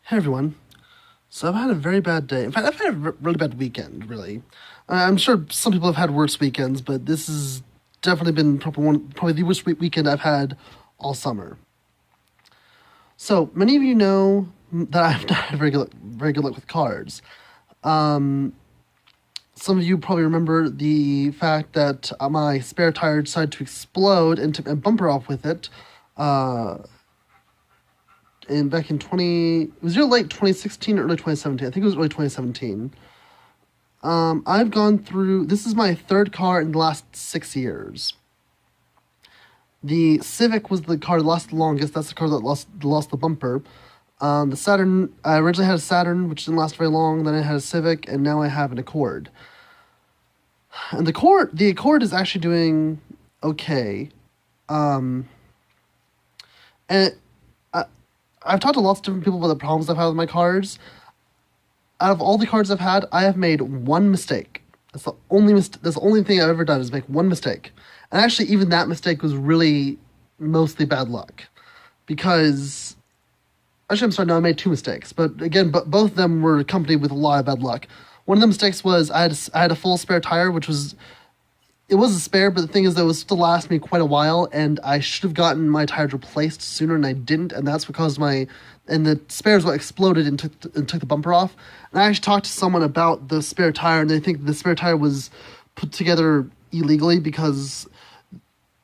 Hey everyone. So I've had a very bad day. In fact, I've had a really bad weekend, really. I'm sure some people have had worse weekends, but this has definitely been probably the worst weekend I've had all summer. So many of you know that I've not had very good luck with cards. Um, some of you probably remember the fact that my spare tire decided to explode and took my bumper off with it. Uh, back in 20, it was either late 2016 or early 2017. I think it was early 2017. I've gone through, this is my third car in the last 6 years. The Civic was the car that lasted the longest. That's the car that lost the bumper. The Saturn, I originally had a Saturn, which didn't last very long. Then I had a Civic, and now I have an Accord. And the Accord is actually doing okay. And I've talked to lots of different people about the problems I've had with my cars. Out of all the cars I've had, I have made one mistake. That's the only thing I've ever done is make one mistake. And actually, even that mistake was really mostly bad luck. Because, actually, I'm sorry, no, I made two mistakes. But again, both of them were accompanied with a lot of bad luck. One of the mistakes was I had a full spare tire, it was a spare, but the thing is that it was to last me quite a while, and I should have gotten my tires replaced sooner, and I didn't, and that's what caused and the spare is what exploded and took the bumper off. And I actually talked to someone about the spare tire, and they think the spare tire was put together illegally because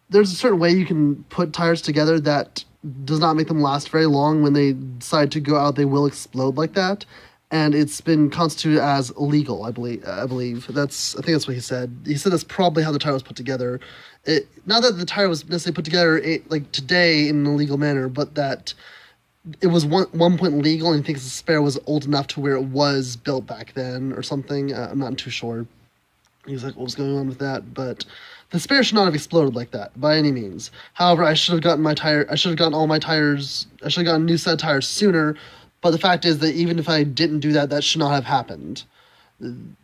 there's a certain way you can put tires together that does not make them last very long. When they decide to go out, they will explode like that. And it's been constituted as illegal, I believe. I think that's what he said. He said that's probably how the tire was put together. Not that the tire was necessarily put together like today in an illegal manner, but that it was one point legal, and he thinks the spare was old enough to where it was built back then or something. I'm not too sure. He was like, what was going on with that? But the spare should not have exploded like that by any means. However, I should have gotten all my tires. I should have gotten a new set of tires sooner. But the fact is that even if I didn't do that, that should not have happened.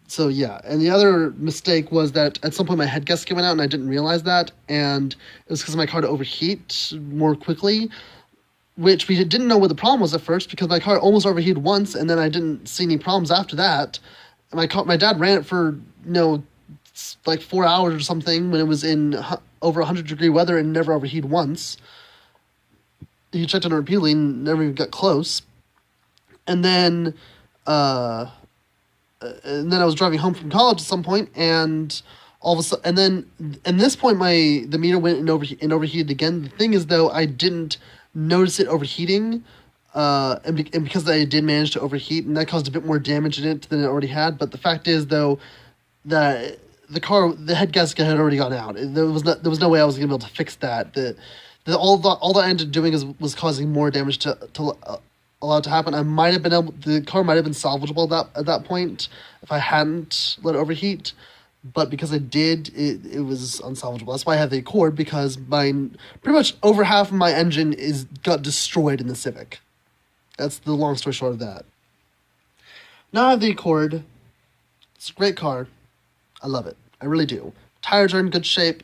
So yeah, and the other mistake was that at some point my head gasket went out and I didn't realize that, and it was because my car to overheat more quickly, which we didn't know what the problem was at first because my car almost overheated once, and then I didn't see any problems after that. My dad ran it for like 4 hours or something when it was in over 100-degree weather and never overheated once. He checked on it repeatedly and never even got close. And then I was driving home from college at some point, and all of a sudden, and then at this point, the meter went and overheated again. The thing is, though, I didn't notice it overheating, and because I did manage to overheat, and that caused a bit more damage in it than it already had. But the fact is, though, that the head gasket had already gone out. There was no way I was going to be able to fix that. All that I ended up doing was causing more damage to allowed to happen. The car might have been salvageable at that point if I hadn't let it overheat, but because I did, it was unsalvageable. That's why I have the Accord, because pretty much over half of my engine got destroyed in the Civic. That's the long story short of that. Now I have the Accord. It's a great car. I love it. I really do. Tires are in good shape.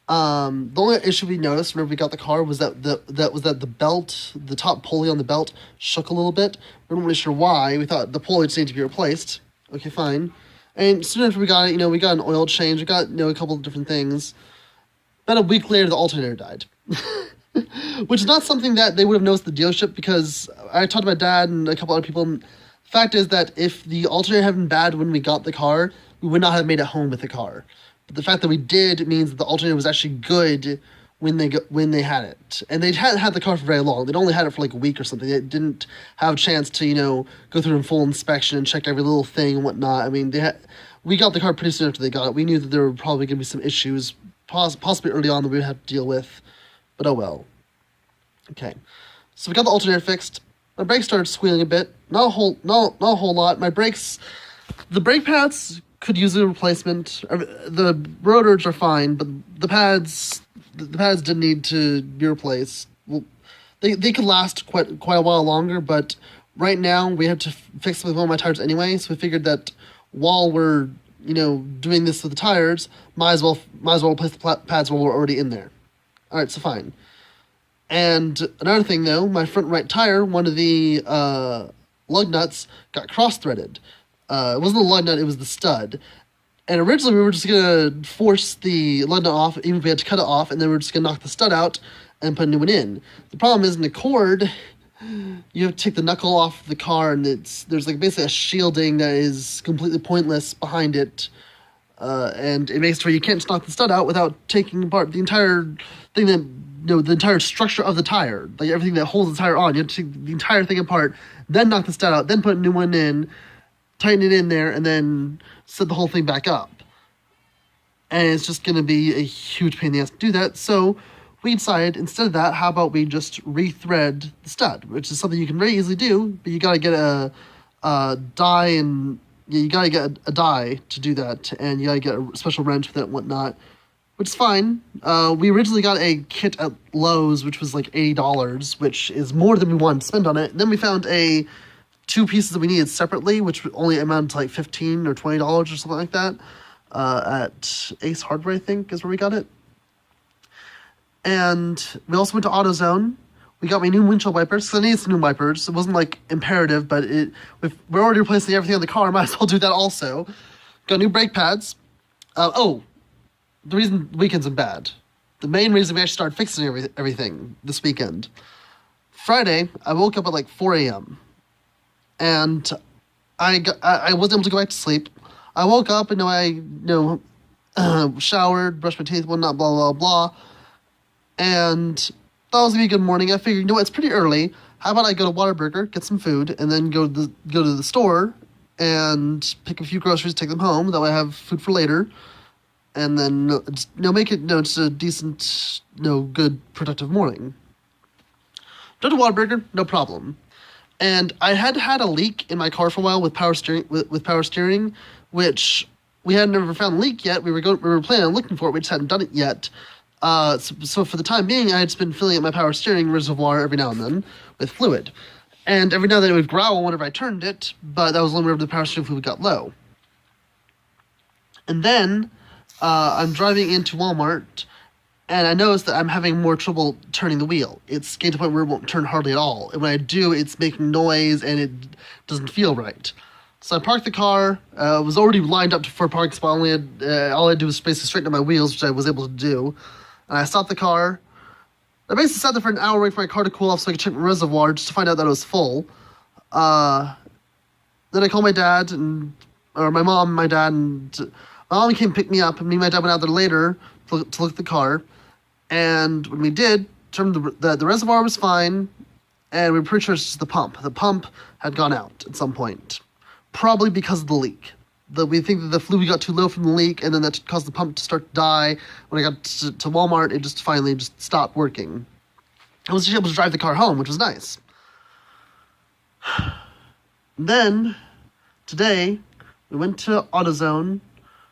The only issue we noticed whenever we got the car was that the belt, the top pulley on the belt, shook a little bit. We weren't really sure why. We thought the pulley just needed to be replaced. Okay, fine. And soon after we got it, we got an oil change. We got a couple of different things. About a week later, the alternator died, which is not something that they would have noticed at the dealership, because I talked to my dad and a couple other people. And the fact is that if the alternator had been bad when we got the car, we would not have made it home with the car. But the fact that we did means that the alternator was actually good when they had it. And they hadn't had the car for very long. They'd only had it for like a week or something. They didn't have a chance to, go through a full inspection and check every little thing and whatnot. I mean, we got the car pretty soon after they got it. We knew that there were probably going to be some issues, possibly early on, that we would have to deal with. But oh well. Okay. So we got the alternator fixed. My brakes started squealing a bit. Not a whole lot. The brake pads could use a replacement. The rotors are fine, but the pads did need to be replaced. Well, they could last quite a while longer, but right now we have to fix them with one of my tires anyway. So we figured that while we're doing this with the tires, might as well replace the pads while we're already in there. All right, so fine. And another thing though, my front right tire, one of the lug nuts got cross-threaded. It wasn't the lug nut, it was the stud. And originally we were just going to force the lug nut off, even if we had to cut it off, and then we were just going to knock the stud out and put a new one in. The problem is in the cord, you have to take the knuckle off the car, and there's like basically a shielding that is completely pointless behind it. And it makes it where you can't just knock the stud out without taking apart the entire thing that, the entire structure of the tire, like everything that holds the tire on. You have to take the entire thing apart, then knock the stud out, then put a new one in, tighten it in there, and then set the whole thing back up. And it's just going to be a huge pain in the ass to do that. So we decided, instead of that, how about we just rethread the stud, which is something you can very easily do, but you got to get a die, and you got to get a die to do that, and you got to get a special wrench with it and whatnot, which is fine. We originally got a kit at Lowe's, which was like $80, which is more than we wanted to spend on it. And then we found two pieces that we needed separately, which only amounted to like $15 or $20 or something like that, at Ace Hardware, I think, is where we got it. And we also went to AutoZone. We got my new windshield wipers, because I needed some new wipers. It wasn't like imperative, but we're already replacing everything on the car, might as well do that also. Got new brake pads. The reason the weekend's been bad. The main reason we actually started fixing everything this weekend. Friday, I woke up at like 4 a.m. And I wasn't able to go back to sleep. I woke up and I showered, brushed my teeth, whatnot, blah, blah, blah. And thought it was going to be a good morning. I figured, it's pretty early. How about I go to Whataburger, get some food, and then go to the store and pick a few groceries, take them home. That way I have food for later. And then, make it, just a decent, good, productive morning. Go to Whataburger, no problem. And I had a leak in my car for a while with power steering, which we had never found a leak yet. We were planning on looking for it. We just hadn't done it yet. So for the time being, I had just been filling up my power steering reservoir every now and then with fluid. And every now and then it would growl whenever I turned it, but that was only whenever the power steering fluid got low. And then I'm driving into Walmart, and I noticed that I'm having more trouble turning the wheel. It's getting to the point where it won't turn hardly at all. And when I do, it's making noise, and it doesn't feel right. So I parked the car. Was already lined up for a parking spot. All I had to do was basically straighten up my wheels, which I was able to do. And I stopped the car. I basically sat there for an hour waiting for my car to cool off so I could check my reservoir just to find out that it was full. Then I called my dad, or my mom and my dad, and my mom came pick me up, and me and my dad went out there later to look at the car. And when we did, determined that the reservoir was fine, and we were pretty sure it's just the pump. The pump had gone out at some point, probably because of the leak. We think that the fluid got too low from the leak, and then that caused the pump to start to die. When I got to Walmart, it just finally stopped working. I was just able to drive the car home, which was nice. Then, today, we went to AutoZone.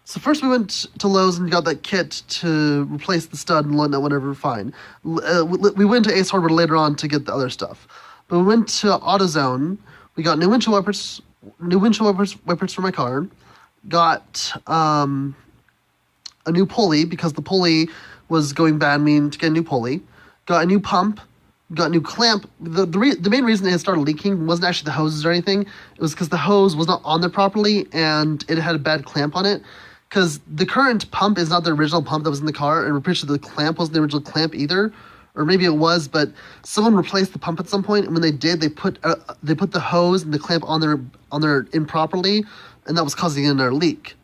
So first we went to Lowe's and got that kit to replace the stud and whatever, fine. We went to Ace Hardware later on to get the other stuff. But we went to AutoZone. We got new windshield wipers for my car. Got a new pulley because the pulley was going bad, meaning to get a new pulley. Got a new pump. Got a new clamp. The main reason it started leaking wasn't actually the hoses or anything. It was because the hose was not on there properly and it had a bad clamp on it. Because the current pump is not the original pump that was in the car, and we're pretty sure the clamp wasn't the original clamp either. Or maybe it was, but someone replaced the pump at some point, and when they did, they put the hose and the clamp on there improperly, and that was causing another leak.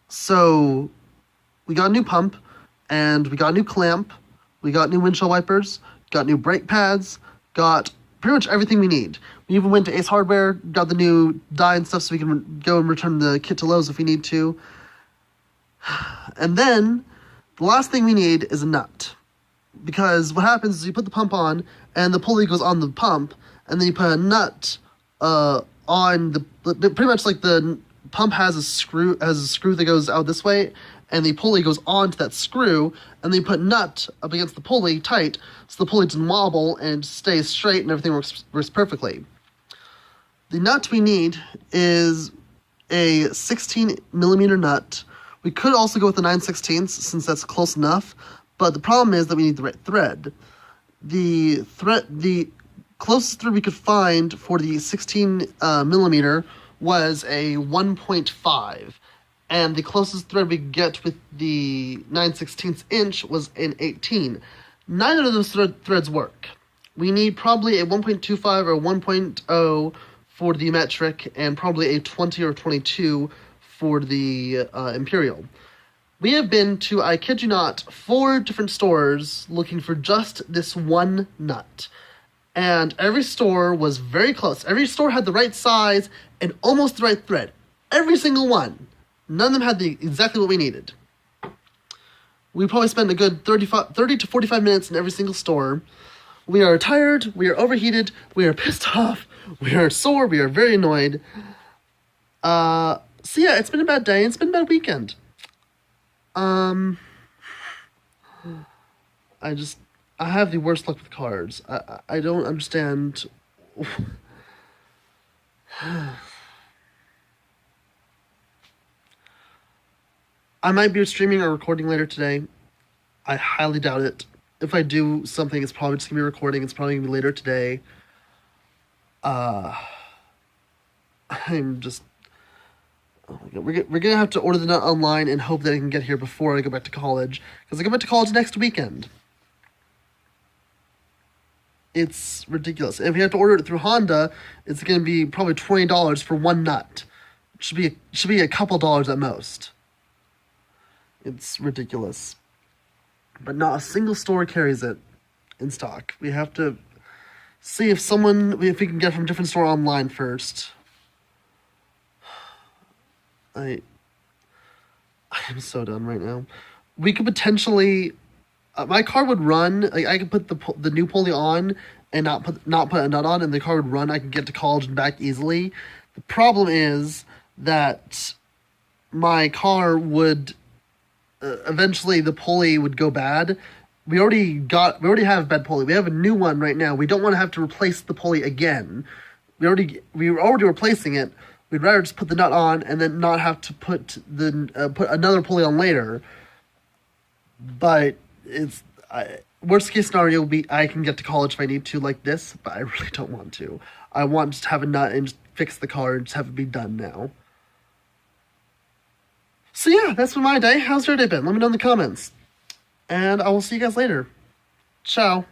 So we got a new pump, and we got a new clamp, we got new windshield wipers, got new brake pads, got pretty much everything we need. We even went to Ace Hardware, got the new die and stuff so we can go and return the kit to Lowe's if we need to. And then the last thing we need is a nut. Because what happens is you put the pump on and the pulley goes on the pump, and then you put a nut on pretty much like the pump has a screw that goes out this way, and the pulley goes onto that screw, and then you put a nut up against the pulley tight so the pulley doesn't wobble and stays straight and everything works perfectly. The nut we need is a 16mm nut. We could also go with the 9/16 since that's close enough, but the problem is that we need the right thread. The closest thread we could find for the 16 millimeter was a 1.5. And the closest thread we could get with the 9/16 inch was an 18. Neither of those threads work. We need probably a 1.25 or 1.0 for the metric, and probably a 20 or 22 for the imperial. We have been to, I kid you not, 4 different stores looking for just this one nut. And every store was very close. Every store had the right size and almost the right thread. Every single one. None of them had exactly what we needed. We probably spent a good 30 to 45 minutes in every single store. We are tired, we are overheated, we are pissed off, we are sore, we are very annoyed. So yeah, it's been a bad day, it's been a bad weekend. I have the worst luck with cards. I don't understand. I might be streaming or recording later today. I highly doubt it. If I do something, it's probably just going to be recording. It's probably going to be later today. I'm just... Oh my God. We're going to have to order the nut online and hope that I can get here before I go back to college. Because I go back to college next weekend. It's ridiculous. If you have to order it through Honda, it's going to be probably $20 for one nut. It should be a couple dollars at most. It's ridiculous. But not a single store carries it in stock. We have to see if we can get it from a different store online first. I am so done right now. We could potentially... my car would run. Like, I could put the new pulley on and not put a nut on, and the car would run. I could get to college and back easily. The problem is that my car would... eventually the pulley would go bad. We already have a bad pulley. We have a new one right now. We don't want to have to replace the pulley again. We were already replacing it. We'd rather just put the nut on and then not have to put another pulley on later. But it's worst case scenario will be I can get to college if I need to like this, but I really don't want to. I want just to have a nut and just fix the car and just have it be done now. So yeah, that's been my day. How's your day been? Let me know in the comments. And I will see you guys later. Ciao.